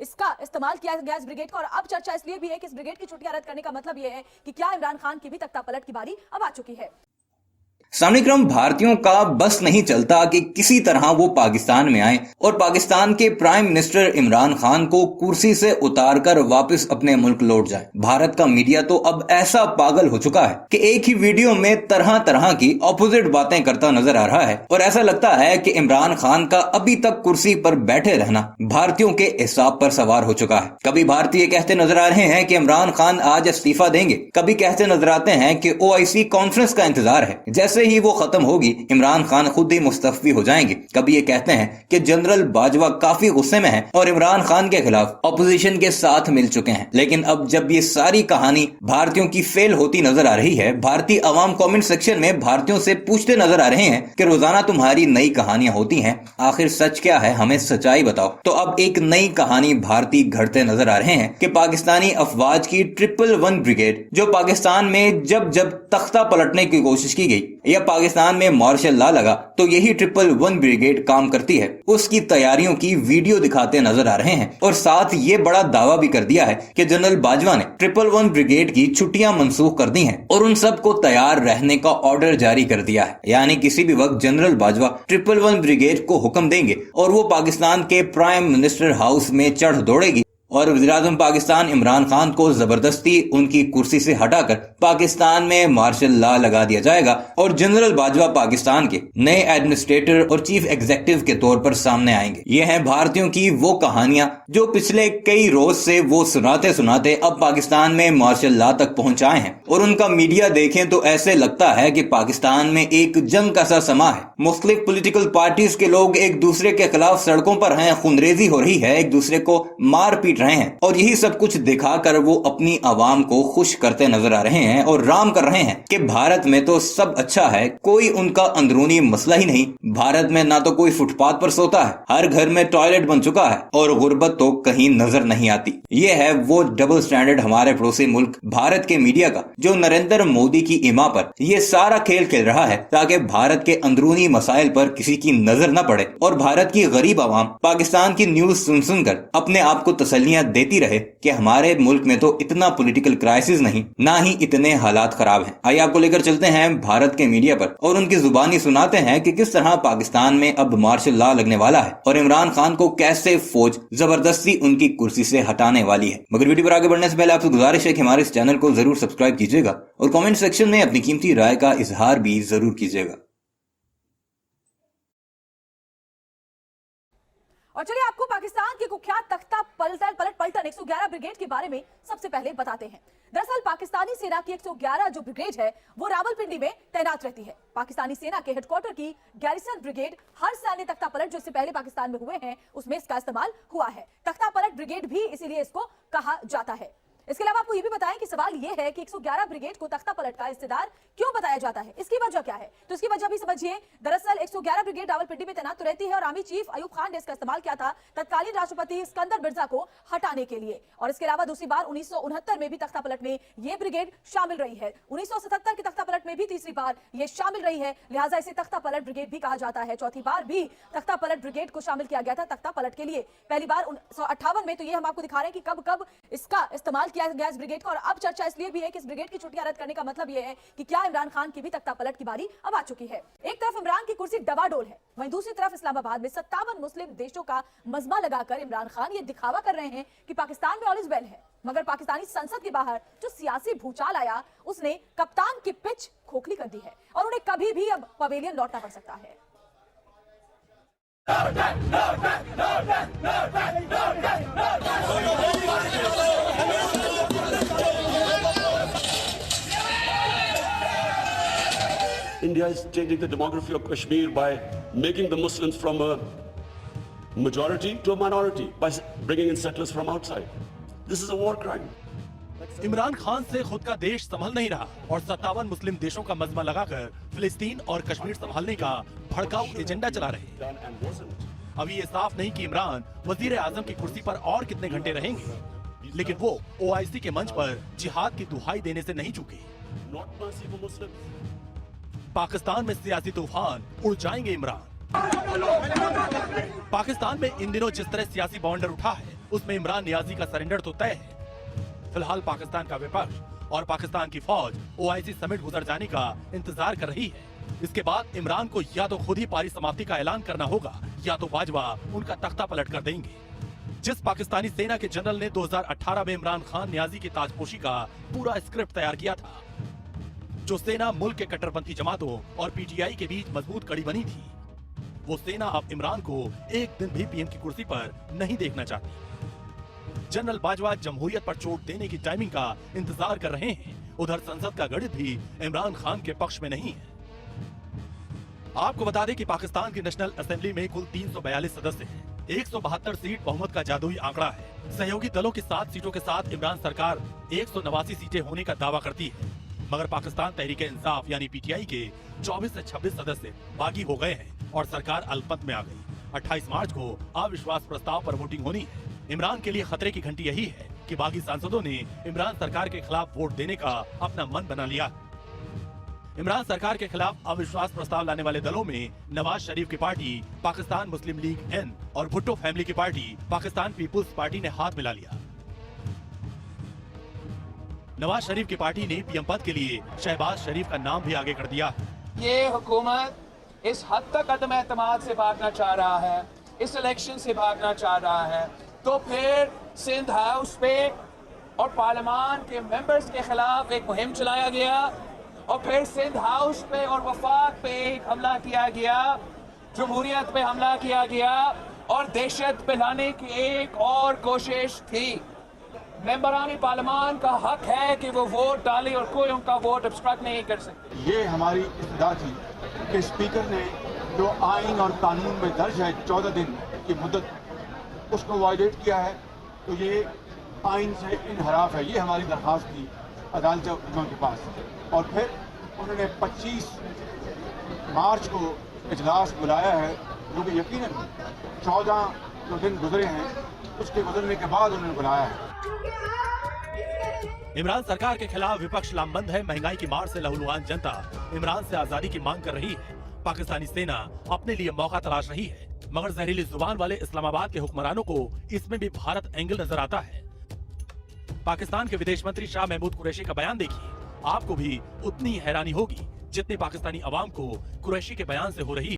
इसका इस्तेमाल किया गया इस ब्रिगेड का। और अब चर्चा इसलिए भी है कि इस ब्रिगेड की छुट्टियां रद्द करने का मतलब यह है कि क्या इमरान खान की भी तख्तापलट की बारी अब आ चुकी है। सामने क्रम भारतीयों का बस नहीं चलता कि किसी तरह वो पाकिस्तान में आए और पाकिस्तान के प्राइम मिनिस्टर इमरान खान को कुर्सी से उतारकर वापस अपने मुल्क लौट जाए। भारत का मीडिया तो अब ऐसा पागल हो चुका है कि एक ही वीडियो में तरह तरह की ऑपोजिट बातें करता नजर आ रहा है और ऐसा लगता है कि इमरान खान का अभी तक कुर्सी पर बैठे रहना भारतीयों के हिसाब पर सवार हो चुका है। कभी भारतीय कहते नजर आ रहे हैं कि इमरान खान आज इस्तीफा देंगे, कभी कहते नजर आते हैं कि OIC कॉन्फ्रेंस का इंतजार है, जैसे ही वो खत्म होगी इमरान खान खुद ही मुस्तफी हो जाएंगे। कभी ये कहते हैं कि जनरल बाजवा काफी गुस्से में हैं और इमरान खान के खिलाफ ऑपोजिशन के साथ मिल चुके हैं। लेकिन अब जब ये सारी कहानी भारतीयों की फेल होती नजर आ रही है, भारतीय अवाम कमेंट सेक्शन में भारतीयों से पूछते नजर आ रहे हैं कि रोजाना तुम्हारी नई कहानियां होती हैं, आखिर सच क्या है, हमें सच्चाई बताओ। तो अब एक नई कहानी भारतीय घड़ते नजर आ रहे हैं कि पाकिस्तानी अफवाज की 111 ब्रिगेड, जो पाकिस्तान में जब जब तख्ता पलटने की कोशिश की गई या पाकिस्तान में मार्शल लॉ लगा तो यही 111 ब्रिगेड काम करती है, उसकी तैयारियों की वीडियो दिखाते नजर आ रहे हैं। और साथ ये बड़ा दावा भी कर दिया है कि जनरल बाजवा ने 111 ब्रिगेड की छुट्टियां मनसूख कर दी हैं और उन सबको तैयार रहने का ऑर्डर जारी कर दिया है। यानी किसी भी वक्त जनरल बाजवा 111 ब्रिगेड को हुक्म देंगे और वो पाकिस्तान के प्राइम मिनिस्टर हाउस में चढ़ दौड़ेगी और वज़ीर-ए-आज़म पाकिस्तान इमरान खान को जबरदस्ती उनकी कुर्सी से हटाकर पाकिस्तान में मार्शल लॉ लगा दिया जाएगा और जनरल बाजवा पाकिस्तान के नए एडमिनिस्ट्रेटर और चीफ एग्जीक्यूटिव के तौर पर सामने आएंगे। ये हैं भारतीयों की वो कहानियां जो पिछले कई रोज से वो सुनाते सुनाते अब पाकिस्तान में मार्शल लॉ तक पहुंचाए हैं। और उनका मीडिया देखें तो ऐसे लगता है कि पाकिस्तान में एक जंग का सा समा है। मुख्तलिफ पॉलिटिकल पार्टीज के लोग एक दूसरे के खिलाफ सड़कों पर हैं, खूनरेजी हो रही है, एक दूसरे को मार पीट रहे हैं और यही सब कुछ दिखाकर वो अपनी आवाम को खुश करते नजर आ रहे हैं और राम कर रहे हैं कि भारत में तो सब अच्छा है, कोई उनका अंदरूनी मसला ही नहीं। भारत में ना तो कोई फुटपाथ पर सोता है, हर घर में टॉयलेट बन चुका है और गुर्बत तो कहीं नजर नहीं आती। ये है वो डबल स्टैंडर्ड हमारे पड़ोसी मुल्क भारत के मीडिया का, जो नरेंद्र मोदी की इमा पर ये सारा खेल खेल रहा है ताकि भारत के अंदरूनी मसाइल पर किसी की नजर न पड़े और भारत की गरीब आवाम पाकिस्तान की न्यूज सुन सुनकर अपने आप को तसल्ली देती रहे कि हमारे मुल्क में तो इतना पॉलिटिकल क्राइसिस नहीं, ना ही इतने हालात खराब हैं। आइए आपको लेकर चलते हैं भारत के मीडिया पर और उनकी जुबानी सुनाते हैं कि किस तरह पाकिस्तान में अब मार्शल लॉ लगने वाला है और इमरान खान को कैसे फौज जबरदस्ती उनकी कुर्सी से हटाने वाली है। मगर वीडियो पर आगे बढ़ने से पहले आपसे गुजारिश है कि हमारे इस चैनल को जरूर सब्सक्राइब कीजिएगा और कमेंट सेक्शन में अपनी कीमती राय का इजहार भी जरूर कीजिएगा। और चलिए आपको पाकिस्तान की कुख्यात तख्ता पलटन 111 ब्रिगेड के बारे में सबसे पहले बताते हैं। दरअसल पाकिस्तानी सेना की 111 जो ब्रिगेड है वो रावलपिंडी में तैनात रहती है। पाकिस्तानी सेना के हेडक्वार्टर की गैरिसन ब्रिगेड हर सैन्य तख्ता पलट जो इससे पहले पाकिस्तान में हुए हैं उसमें इसका इस्तेमाल हुआ है। तख्ता पलट ब्रिगेड भी इसीलिए इसको कहा जाता है। इसके अलावा आपको ये भी बताएं कि सवाल ये है कि 111 ब्रिगेड को तख्ता पलट का हिस्सेदार क्यों बताया जाता है, इसकी वजह क्या है? तो इसकी वजह भी समझिए। दरअसल 111 ब्रिगेड रावलपिंडी में तैनात तो रहती है और आर्मी चीफ अयूब खान ने इसका इस्तेमाल किया था तत्कालीन राष्ट्रपति सिकंदर मिर्जा को हटाने के लिए। और इसके अलावा दूसरी बार 1969 में भी तख्ता पलट में ये ब्रिगेड शामिल रही है। 1977 के तख्ता पलट में भी तीसरी बार ये शामिल रही है, लिहाजा इसे तख्ता पलट ब्रिगेड भी कहा जाता है। चौथी बार भी तख्ता पलट ब्रिगेड को शामिल किया गया था तख्ता पलट के लिए, पहली बार 1958 में। तो ये हम आपको दिखा रहे हैं कि कब कब इसका इस्तेमाल किया गया इस ब्रिगेड को। अब चर्चा इसलिए भी है कि इस ब्रिगेड की छुट्टियां रद्द करने का मतलब यह है कि क्या इमरान खान की भी तख्ता पलट की बारी अब आ चुकी है। एक तरफ इमरान की कुर्सी डबाडोल है, वहीं दूसरी तरफ इस्लामाबाद में 57 मुस्लिम देशों का मजमा लगाकर इमरान खान ये दिखावा कर रहे हैं कि पाकिस्तान में ऑल इज वेल है। मगर पाकिस्तानी संसद के बाहर जो सियासी भूचाल आया उसने कप्तान की पिच खोखली कर दी है और उन्हें कभी भी अब पवेलियन लौटना पड़ सकता है। India is changing the demography of Kashmir by making the Muslims from a majority to a minority by bringing in settlers from outside. This is a war crime. Imran Khan से खुद का देश संभल नहीं रहा और 57 मुस्लिम देशों का मजमा लगाकर फिलिस्तीन और कश्मीर संभालने का भड़काऊ एजेंडा चला रहे। अभी ये साफ नहीं कि इमरान वजीर-ए-आज़म की कुर्सी पर और कितने घंटे रहेंगे, लेकिन वो OIC के मंच पर जिहाद की दुहाई देने से नहीं चूके। पाकिस्तान में सियासी तूफान उड़ जाएंगे इमरान। पाकिस्तान में इन दिनों जिस तरह सियासी बवंडर उठा है उसमें इमरान नियाजी का सरेंडर तो तय है। फिलहाल पाकिस्तान का विपक्ष और पाकिस्तान की फौज ओआईसी समिट गुजर जाने का इंतजार कर रही है। इसके बाद इमरान को या तो खुद ही पारी समाप्ति का ऐलान करना होगा या तो बाजवा उनका तख्ता पलट कर देंगे। जिस पाकिस्तानी सेना के जनरल ने 2018 में इमरान खान नियाजी की ताजपोशी का पूरा स्क्रिप्ट तैयार किया था, जो सेना मुल्क के कट्टरपंथी जमातों और पीटीआई के बीच मजबूत कड़ी बनी थी, वो सेना अब इमरान को एक दिन भी पीएम की कुर्सी पर नहीं देखना चाहती। जनरल बाजवा जमहूरियत पर चोट देने की टाइमिंग का इंतजार कर रहे हैं। उधर संसद का गणित भी इमरान खान के पक्ष में नहीं है। आपको बता दें कि पाकिस्तान की नेशनल असेंबली में कुल 342 सदस्य हैं। 172 सीट बहुमत का जादुई आंकड़ा है। सहयोगी दलों की 7 सीटों के साथ इमरान सरकार 189 सीटें होने का दावा करती है, मगर पाकिस्तान तहरीक इंसाफ यानी पीटीआई के 24 से 26 सदस्य बागी हो गए हैं और सरकार अल्पमत में आ गई। 28 मार्च को अविश्वास प्रस्ताव पर वोटिंग होनी है। इमरान के लिए खतरे की घंटी यही है कि बागी सांसदों ने इमरान सरकार के खिलाफ वोट देने का अपना मन बना लिया। इमरान सरकार के खिलाफ अविश्वास प्रस्ताव लाने वाले दलों में नवाज शरीफ की पार्टी पाकिस्तान मुस्लिम लीग एन और भुट्टो फैमिली की पार्टी पाकिस्तान पीपुल्स पार्टी ने हाथ मिला लिया। नवाज शरीफ की पार्टी ने पीएम पद के लिए शहबाज शरीफ का नाम भी आगे कर दिया। ये हुकूमत इस हद तक अदम एतमाद से भागना चाह रहा है, इस इलेक्शन से भागना चाह रहा है, तो फिर सिंध हाउस पे और पार्लियामान के मेंबर्स के खिलाफ एक मुहिम चलाया गया और फिर सिंध हाउस पे और वफाक पे एक हमला किया गया, जमहूरियत पे हमला किया गया और दहशत फैलाने की एक और कोशिश थी। मेंबरान पार्लियामान का हक है कि वो वोट डाले और कोई उनका वोट ऑब्स्ट्रक्ट नहीं कर सकते। ये हमारी इब्तिदा थी कि स्पीकर ने जो आइन और कानून में दर्ज है 14 दिन की मुद्दत, उसको वायलेट किया है, तो ये आइन से इनहराफ है। ये हमारी दरख्वास्त थी अदालतों के पास और फिर उन्होंने 25 मार्च को इजलास बुलाया है, जो कि यकीनन 14 जो दिन गुजरे हैं उसके गुजरने के बाद उन्होंने बुलाया है। इमरान सरकार के खिलाफ विपक्ष लामबंद है। महंगाई की मार से लहूलुहान जनता इमरान से आजादी की मांग कर रही है। पाकिस्तानी सेना अपने लिए मौका तलाश रही है, मगर जहरीली जुबान वाले इस्लामाबाद के हुक्मरानों को इसमें भी भारत एंगल नजर आता है। पाकिस्तान के विदेश मंत्री शाह महमूद कुरैशी का बयान देखिए, आपको भी उतनी हैरानी होगी जितनी पाकिस्तानी अवाम को कुरैशी के बयान से हो रही है।